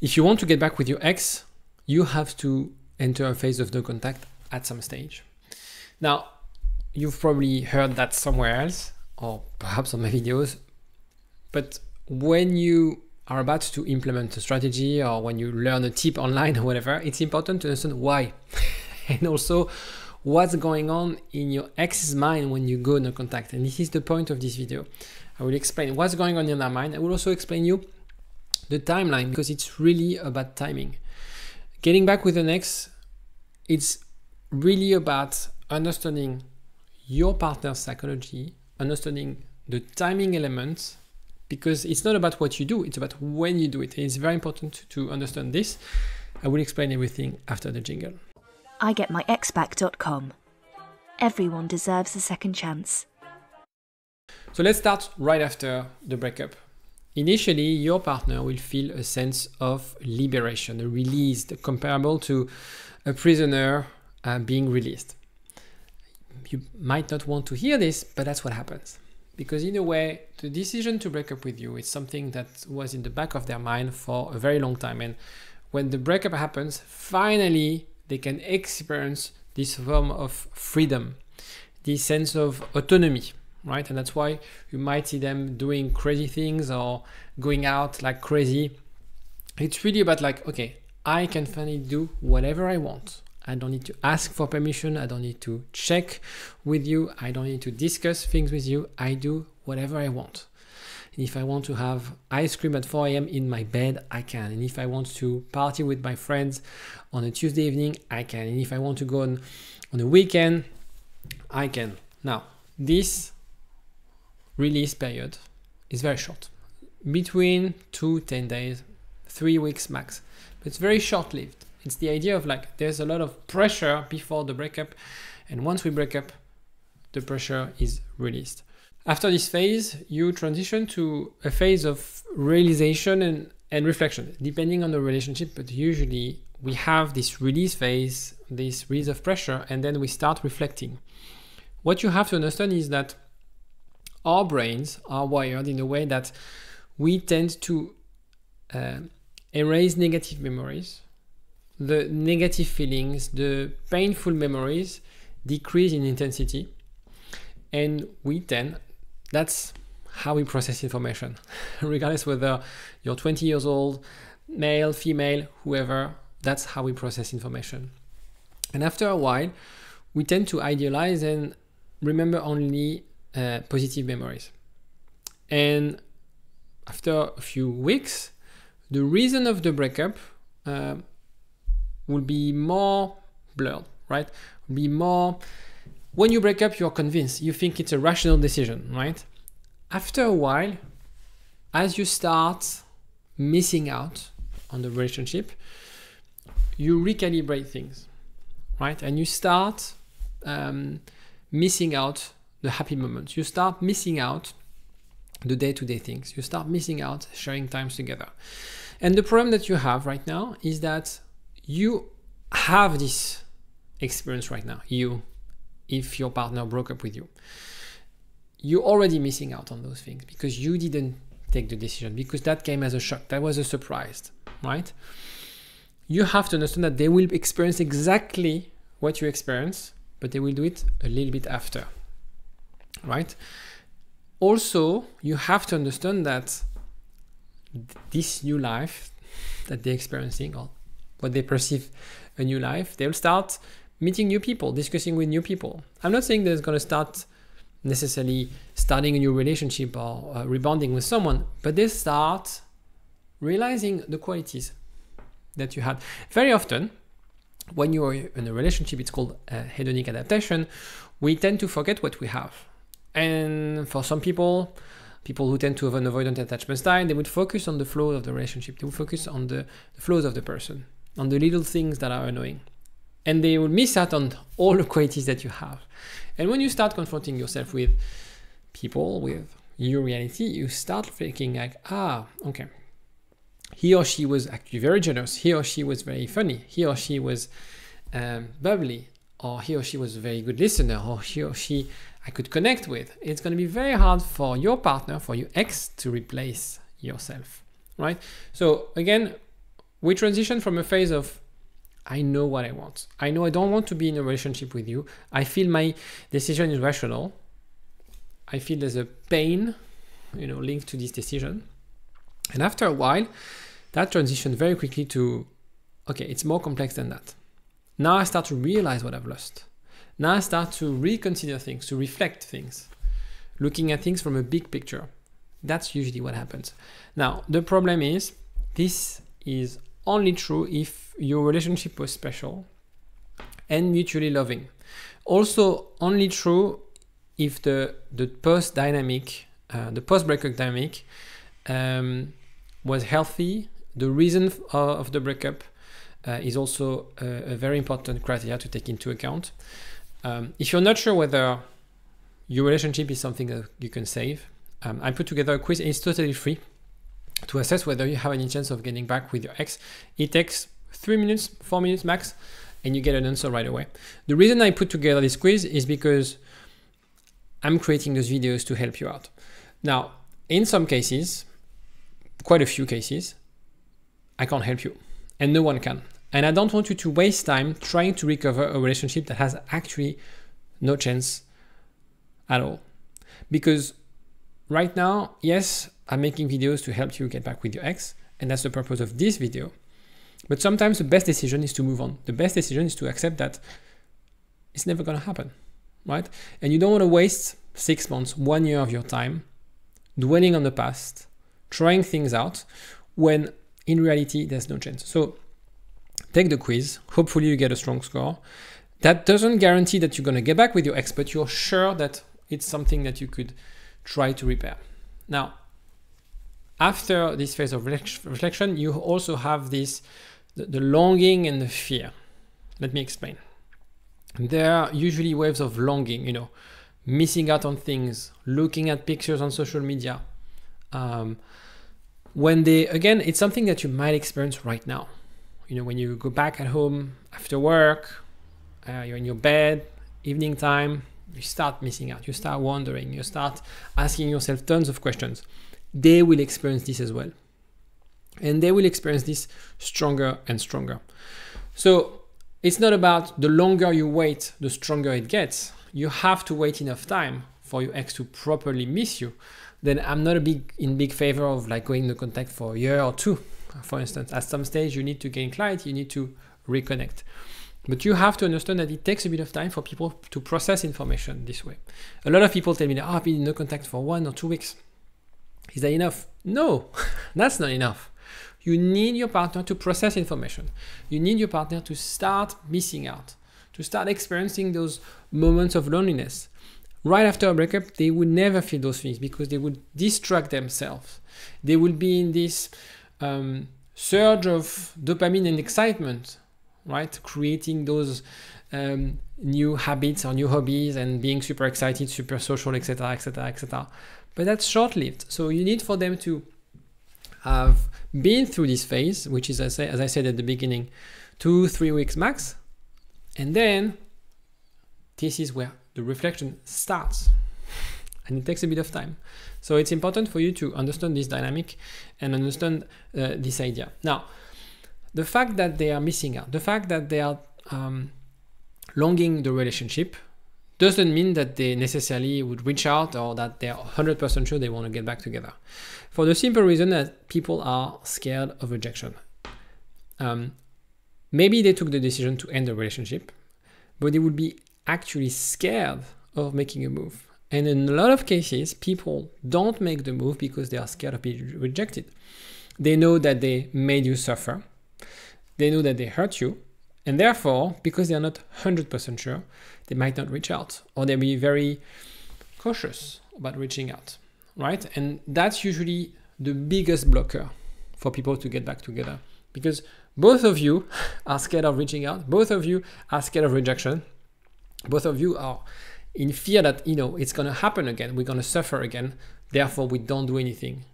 If you want to get back with your ex, you have to enter a phase of no contact at some stage. Now, you've probably heard that somewhere else, or perhaps on my videos, but when you are about to implement a strategy or when you learn a tip online or whatever, it's important to understand why and also what's going on in your ex's mind when you go no contact. And this is the point of this video. I will explain what's going on in their mind. I will also explain you the timeline, because it's really about timing. Getting back with an ex, it's really about understanding your partner's psychology, understanding the timing elements, because it's not about what you do, it's about when you do it. And it's very important to understand this. I will explain everything after the jingle. IGetMyExBack.com. Everyone deserves a second chance. So let's start right after the breakup. Initially, your partner will feel a sense of liberation, a release, comparable to a prisoner being released. You might not want to hear this, but that's what happens. Because in a way, the decision to break up with you is something that was in the back of their mind for a very long time. And when the breakup happens, finally, they can experience this form of freedom, this sense of autonomy, right? And that's why you might see them doing crazy things or going out like crazy. It's really about like, okay, I can finally do whatever I want. I don't need to ask for permission. I don't need to check with you. I don't need to discuss things with you. I do whatever I want. And if I want to have ice cream at 4 a.m. in my bed, I can. And if I want to party with my friends on a Tuesday evening, I can. And if I want to go on a weekend, I can. Now, this release period is very short. Between 2 to 10 days, 3 weeks max. But it's very short-lived. It's the idea of like, there's a lot of pressure before the breakup. And once we break up, the pressure is released. After this phase, you transition to a phase of realization and reflection, depending on the relationship. But usually we have this release phase, this release of pressure, and then we start reflecting. What you have to understand is that our brains are wired in a way that we tend to erase negative memories. The negative feelings, the painful memories decrease in intensity, and that's how we process information. Regardless whether you're 20 years old, male, female, whoever, that's how we process information. And after a while, we tend to idealize and remember only positive memories. And after a few weeks, the reason of the breakup will be more blurred, right? Will be more, when you break up, you're convinced, you think it's a rational decision, right? After a while, as you start missing out on the relationship, you recalibrate things, right? And you start missing out the happy moments. You start missing out the day-to-day things. You start missing out sharing times together. And the problem that you have right now is that you have this experience right now. If your partner broke up with you, you're already missing out on those things because you didn't take the decision, because that came as a shock. That was a surprise, right? You have to understand that they will experience exactly what you experience, but they will do it a little bit after, right? Also, you have to understand that this new life that they're experiencing, or what they perceive a new life, they'll start meeting new people, discussing with new people. I'm not saying they're going to start necessarily starting a new relationship or rebonding with someone, but they start realizing the qualities that you had. Very often, when you're in a relationship, it's called hedonic adaptation, we tend to forget what we have. And for some people who tend to have an avoidant attachment style, they would focus on the flaws of the relationship. They would focus on the flaws of the person, on the little things that are annoying. And they will miss out on all the qualities that you have. And when you start confronting yourself with people, with your reality, you start thinking like, okay, he or she was actually very generous. He or she was very funny. He or she was bubbly. Or he or she was a very good listener. Or he or she I could connect with. It's going to be very hard for your partner, for your ex, to replace yourself, right? So again, we transition from a phase of, I know what I want. I know I don't want to be in a relationship with you. I feel my decision is rational. I feel there's a pain, linked to this decision. And after a while, that transitioned very quickly to, okay, it's more complex than that. Now I start to realize what I've lost. Now I start to reconsider things, to reflect things, looking at things from a big picture. That's usually what happens. Now, the problem is, this is only true if your relationship was special and mutually loving. Also, only true if the post-breakup dynamic was healthy. The reason of the breakup is also a very important criteria to take into account. If you're not sure whether your relationship is something that you can save, I put together a quiz. It's totally free to assess whether you have any chance of getting back with your ex. It takes 3 minutes, 4 minutes max, and you get an answer right away. The reason I put together this quiz is because I'm creating those videos to help you out. Now, in some cases, quite a few cases, I can't help you, and no one can. And I don't want you to waste time trying to recover a relationship that has actually no chance at all. Because right now, yes, I'm making videos to help you get back with your ex, and that's the purpose of this video. But sometimes the best decision is to move on. The best decision is to accept that it's never going to happen, right? And you don't want to waste 6 months, 1 year of your time dwelling on the past, trying things out, when in reality, there's no chance. So take the quiz. Hopefully you get a strong score. That doesn't guarantee that you're going to get back with your ex, but you're sure that it's something that you could try to repair. Now, after this phase of reflection, you also have the longing and the fear. Let me explain. There are usually waves of longing, missing out on things, looking at pictures on social media. Again, it's something that you might experience right now. When you go back at home after work, you're in your bed, evening time, you start missing out, you start wondering, you start asking yourself tons of questions. They will experience this as well. And they will experience this stronger and stronger. So it's not about the longer you wait, the stronger it gets. You have to wait enough time for your ex to properly miss you. Then I'm not in big favor of going into contact for a year or two. For instance, at some stage you need to gain clarity, you need to reconnect. But you have to understand that it takes a bit of time for people to process information this way. A lot of people tell me that I've been in no contact for 1 or 2 weeks. Is that enough? No, that's not enough. You need your partner to process information. You need your partner to start missing out, to start experiencing those moments of loneliness. Right after a breakup, they would never feel those things because they would distract themselves. They will be in this surge of dopamine and excitement, right? Creating those new habits or new hobbies and being super excited, super social, etc., etc., etc. But that's short-lived. So you need for them to have been through this phase, which is, as I said at the beginning, 2-3 weeks max. And then this is where the reflection starts. And it takes a bit of time. So it's important for you to understand this dynamic and understand this idea. Now, the fact that they are missing out, the fact that they are longing the relationship doesn't mean that they necessarily would reach out or that they're 100% sure they want to get back together. For the simple reason that people are scared of rejection. Maybe they took the decision to end the relationship, but they would be actually scared of making a move. And in a lot of cases, people don't make the move because they are scared of being rejected. They know that they made you suffer. They know that they hurt you. And therefore, because they are not 100% sure, they might not reach out, or they'll be very cautious about reaching out, right? And that's usually the biggest blocker for people to get back together, because both of you are scared of reaching out. Both of you are scared of rejection. Both of you are in fear that, it's going to happen again. We're going to suffer again. Therefore, we don't do anything,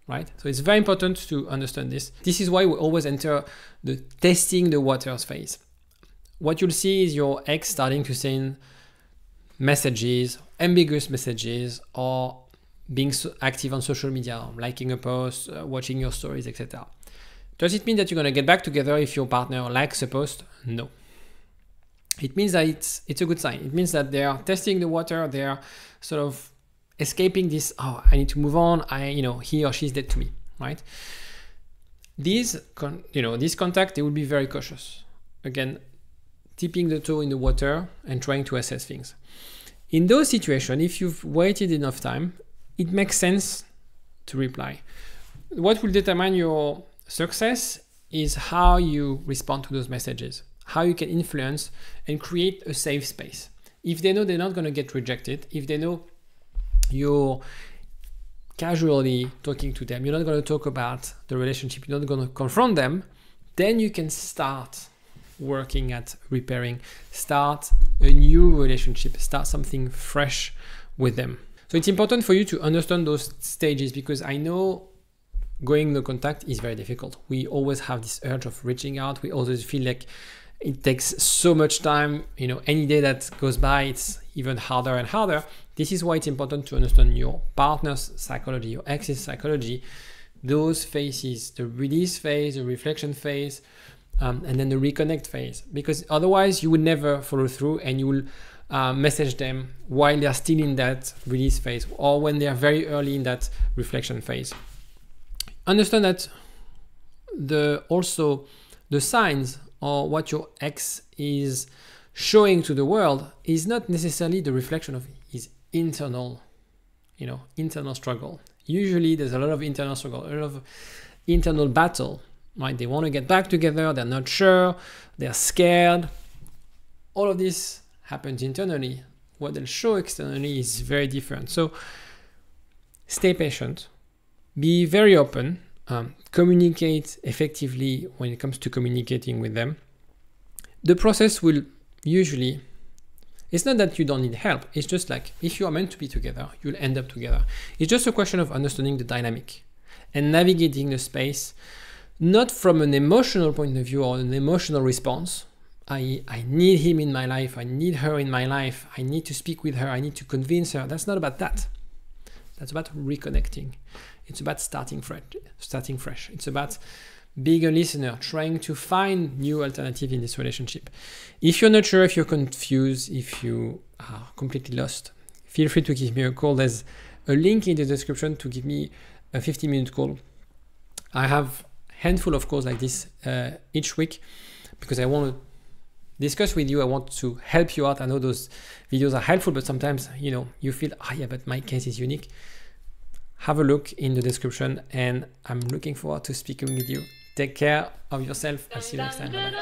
right? So it's very important to understand this. This is why we always enter the testing the waters phase. What you'll see is your ex starting to send messages, ambiguous messages, or being so active on social media, liking a post, watching your stories, etc. Does it mean that you're going to get back together if your partner likes a post? No. It means that it's a good sign. It means that they are testing the water. They are sort of escaping this, oh, I need to move on. He or she's dead to me, right? This contact, they will be very cautious. Again, dipping the toe in the water and trying to assess things. In those situations, if you've waited enough time, it makes sense to reply. What will determine your success is how you respond to those messages, how you can influence and create a safe space. If they know they're not going to get rejected, if they know you're casually talking to them, you're not going to talk about the relationship, you're not going to confront them, then you can start working at repairing, start a new relationship, start something fresh with them. So it's important for you to understand those stages, because I know going no contact is very difficult. We always have this urge of reaching out. We always feel like it takes so much time. Any day that goes by, it's even harder and harder. This is why it's important to understand your partner's psychology, your ex's psychology, those phases, the release phase, the reflection phase, and then the reconnect phase, because otherwise you would never follow through and you will message them while they're still in that release phase or when they are very early in that reflection phase. Understand that also the signs or what your ex is showing to the world is not necessarily the reflection of his internal struggle. Usually there's a lot of internal struggle, a lot of internal battle, right? They want to get back together, they're not sure, they're scared. All of this happens internally. What they'll show externally is very different. So stay patient, be very open, communicate effectively when it comes to communicating with them. The process will usually, it's not that you don't need help, it's just like if you are meant to be together, you'll end up together. It's just a question of understanding the dynamic and navigating the space, not from an emotional point of view or an emotional response. I need him in my life, I need her in my life, I need to speak with her, I need to convince her. That's not about that. That's about reconnecting. It's about starting fresh. It's about being a listener, trying to find new alternatives in this relationship. If you're not sure, if you're confused, if you are completely lost, feel free to give me a call. There's a link in the description to give me a 15-minute call. I have a handful of calls like this each week because I want to discuss with you. I want to help you out. I know those videos are helpful, but sometimes, you feel, but my case is unique. Have a look in the description, and I'm looking forward to speaking with you. Take care of yourself. I'll see you next time. Bye-bye.